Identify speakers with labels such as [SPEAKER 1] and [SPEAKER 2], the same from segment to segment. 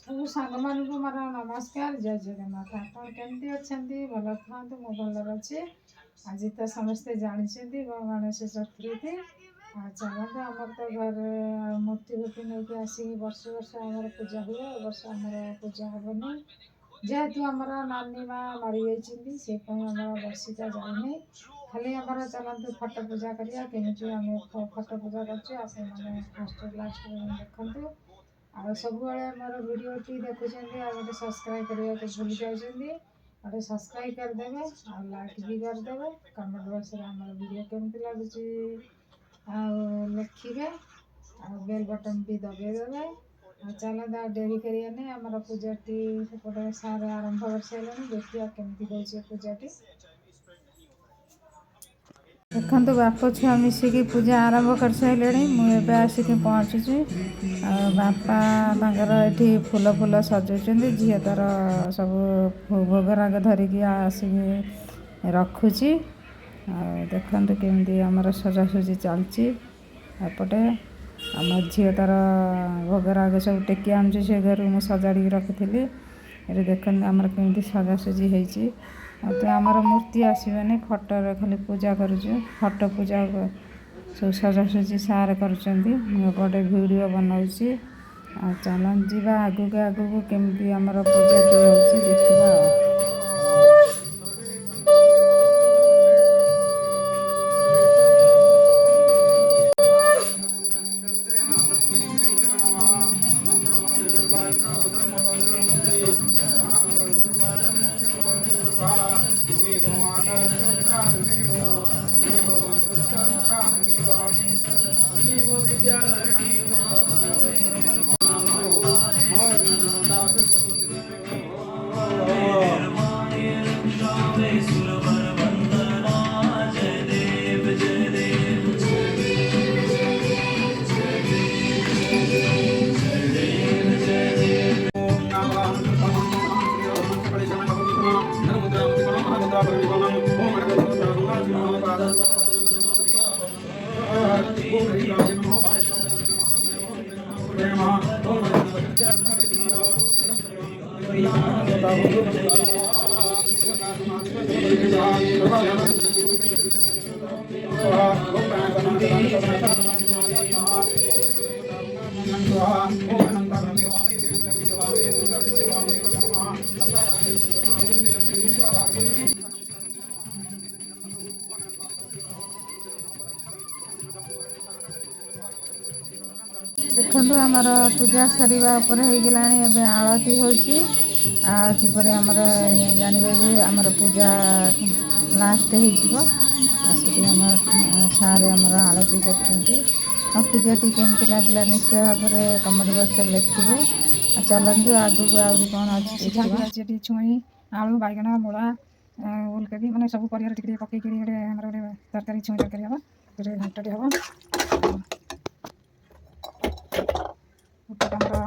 [SPEAKER 1] ସବୁ ସାଙ୍ଗମାନଙ୍କୁ ମୋର ନମସ୍କାର। ଜୟ ଜଗନ୍ନାଥ। ଆପଣ କେମିତି ଅଛନ୍ତି? ଭଲ ଥାନ୍ତୁ। ମୁଁ ଭଲରେ ଅଛି। ଆଜି ତ ସମସ୍ତେ ଜାଣିଛନ୍ତି ଗଣେଶ ଚତୁର୍ଥୀ। ଚାଲନ୍ତୁ, ଆମର ତ ଘରେ ମୂର୍ତ୍ତି ଫୁର୍ତ୍ତି ନେଇକି ଆସିକି ବର୍ଷ ଆମର ପୂଜା ହୁଏ। ଏ ବର୍ଷ ଆମର ପୂଜା ହେବନି, ଯେହେତୁ ଆମର ନାନୀ ମା ମରିଯାଇଛନ୍ତି। ସେପାଇଁ ଆମର ବର୍ଷିକା ଯାଇନି। ଖାଲି ଆମର ଚାଲନ୍ତୁ ଫଟୋ ପୂଜା କରିବା। କେମିତି ଆମେ ଫଟୋ ପୂଜା କରୁଛୁ ଆପଣମାନେ ଫାଷ୍ଟ ଲାଷ୍ଟ ଦେଖନ୍ତୁ। ଆଉ ସବୁବେଳେ ମୋର ଭିଡ଼ିଓଟି ଦେଖୁଛନ୍ତି ଆଉ ଗୋଟେ ସବସ୍କ୍ରାଇବ୍ କରିବାକୁ ଭୁଲି ଯାଉଛନ୍ତି। ଗୋଟେ ସବସ୍କ୍ରାଇବ୍ କରିଦେବେ ଆଉ ଲାଇକ୍ ବି କରିଦେବେ। କମେଣ୍ଟ ବକ୍ସରେ ଆମର ଭିଡ଼ିଓ କେମିତି ଲାଗୁଛି ଆଉ ଲେଖିବେ ଆଉ ବେଲ୍ ବଟନ୍ ବି ଦବାଇଦେବେ। ଆଉ ଚାଲନ୍ତୁ, ଆଉ ଡେରି କରିବାନି। ଆମର ପୂଜାଟି ସେପଟେ ସାର୍ ଆରମ୍ଭ କରିସାରିଲେଣି। ଦେଖିବା କେମିତି ହେଉଛି ପୂଜାଟି। ଦେଖନ୍ତୁ, ବାପ ଛୁଆ ମିଶିକି ପୂଜା ଆରମ୍ଭ କରିସାରିଲେଣି। ମୁଁ ଏବେ ଆସିକି ପହଞ୍ଚୁଛି। ଆଉ ବାପା ତାଙ୍କର ଏଠି ଫୁଲ ସଜାଉଛନ୍ତି। ଝିଅ ତାର ସବୁ ଭୋଗରାଗ ଧରିକି ଆସିକି ରଖୁଛି। ଆଉ ଦେଖନ୍ତୁ କେମିତି ଆମର ସଜାସଜି ଚାଲିଛି। ଏପଟେ ଆମ ଝିଅ ତାର ଭୋଗରାଗ ସବୁ ଟେକି ଆଣୁଛି। ସେ ଘରୁ ମୁଁ ସଜାଡ଼ିକି ରଖିଥିଲି। ଏଠି ଦେଖନ୍ତୁ ଆମର କେମିତି ସଜାସଜି ହେଇଛି। ଆଉ ତ ଆମର ମୂର୍ତ୍ତି ଆସିବନି, ଫଟୋରେ ଖାଲି ପୂଜା କରୁଛୁ। ଫଟୋ ପୂଜା ସବୁ ସଜାସଜି ସାର୍ କରୁଛନ୍ତି। ମୁଁ ଏପଟେ ଭିଡ଼ିଓ ବନାଉଛି। ଆଉ ଚାଲନ୍ତୁ ଯିବା ଆଗକୁ କେମିତି ଆମର ପୂଜାଟି ହେଉଛି ଦେଖିବା ଆଉ। ଦେଖନ୍ତୁ, ଆମର ପୂଜା ସରିବା ଉପରେ ହେଇଗଲାଣି। ଏବେ ଆଳତି ହେଉଛି। ଆଳତି ପରେ ଆମର ଜାଣିବେ ଯେ ଆମର ପୂଜା ଲାଷ୍ଟ ହେଇଯିବ। ଆଉ ସେଠି ଆମର ସାର୍ ଆମର ଆଳତି କରୁଛନ୍ତି। ଆଉ ପୂଜାଟି କେମିତି ଲାଗିଲା ନିଶ୍ଚୟ ଭାବରେ କମେଣ୍ଟ ବକ୍ସରେ ଲେଖିବେ। ଆଉ ଚାଲନ୍ତୁ ଆଗକୁ ଆହୁରି କ'ଣ ଅଛି ଦେଖିବା। ଏଠି ଛୁଇଁ, ଆଳୁ, ବାଇଗଣ, ମୂଳା, ଓଲକୋବି ମାନେ ସବୁ ପରିବାର ଟିକେ ପକେଇକି ଗୋଟେ ଆମର ଗୋଟେ ତରକାରୀ, ଛୁଇଁ ତରକାରୀ ହେବ। ଗୋଟେ ଘାଣ୍ଟଟି ହେବ। ଆମର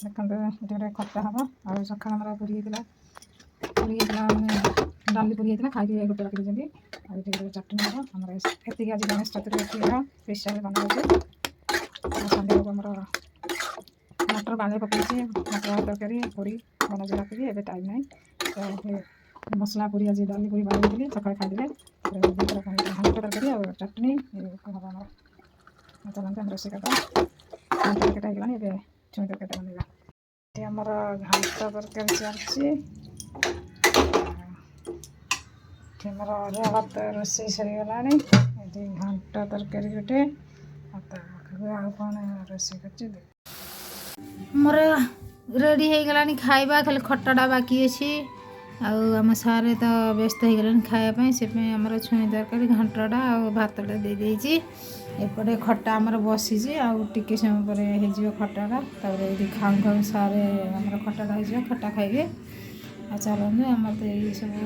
[SPEAKER 1] ଦେଖନ୍ତୁ ଏଠି ଗୋଟେ ଖଟା ହେବ। ଆଉ ସକାଳ ଆମର ପୁରୀ ହେଇଥିଲା ମାନେ ଡାଲି ପୁରୀ ହେଇଥିଲା। ଖାଇକି ଗୋଟେ ରଖିଦେଇଛନ୍ତି। ଆଉ ଏଠି ଗୋଟେ ଚଟଣି ହେବ। ଆମର ଏତିକି ଆଜି ଗଣେଶ ଚତୁର୍ଥୀ ସ୍ପେଶାଲ ବନା ହେଉଛି। ସନ୍ଧ୍ୟାକୁ ଆମର ମଟର ପାଣି ପକାଇଛି। ମଟର ତରକାରୀ ପୁରୀ ବନାଉଛି ରାତିକି। ଏବେ ଟାଇମ୍ ନାହିଁ ତ ମସଲା ପୁରୀ ଆଜି ଡାଲି ପୁରୀ ବନେଇଥିଲି। ସକାଳେ ଖାଇଦେଲେ। ଘାଣ୍ଟ ତରକାରୀ ଆଉ ଚଟଣି ହେବ ଆମର। ଚାଲନ୍ତୁ ଆମେ ରୋଷେଇ କରିଦେବା। ଘାଣ୍ଟ ତରକାରୀ ହେଇଗଲାଣି। ଏବେ ଛୁଇଁ ତରକାରୀ ବନେଇବା। ଏଠି ଆମର ଘାଣ୍ଟ ତରକାରୀ ଚାଲିଛି। ଏଠି ଆମର ଅରୁଆ ଭାତ ରୋଷେଇ ସରିଗଲାଣି। ଏଠି ଘାଣ୍ଟ ତରକାରୀ ଗୋଟେ। ଆଉ ତା ପାଖକୁ ଆଉ କ'ଣ ରୋଷେଇ କରୁଛି ଆମର ରେଡ଼ି ହେଇଗଲାଣି ଖାଇବା। ଖାଲି ଖଟାଟା ବାକି ଅଛି। ଆଉ ଆମ ସାର୍ ତ ବ୍ୟସ୍ତ ହେଇଗଲେଣି ଖାଇବା ପାଇଁ। ସେଥିପାଇଁ ଆମର ଛୁଇଁ ତରକାରୀ, ଘାଣ୍ଟଟା ଆଉ ଭାତଟା ଦେଇଦେଇଛି। ଏପଟେ ଖଟା ଆମର ବସିଛି। ଆଉ ଟିକେ ସମୟ ପରେ ହେଇଯିବ ଖଟାଟା। ତାପରେ ଏଇଠି ଖାଉ ଖାଉ ସାର୍ ଆମର ଖଟାଟା ହେଇଯିବ। ଖଟା ଖାଇବେ। ଆଉ ଚାଲନ୍ତୁ, ଆମର ତ ଏଇ ସବୁ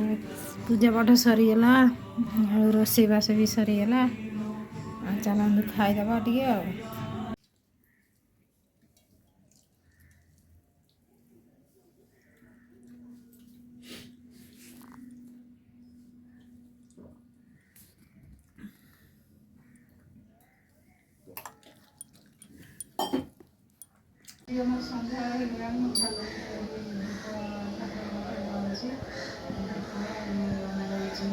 [SPEAKER 1] ପୂଜା ପାଠ ସରିଗଲା। ଆଉ ରୋଷେଇବାସ ବି ସରିଗଲା। ଆଉ ଚାଲନ୍ତୁ ଖାଇଦେବା ଟିକେ ଆଉ। আমার সন্ধ্যা হয়ে গেলাম ঠাকুর ঠাকুর যাচ্ছি। আমরা হচ্ছে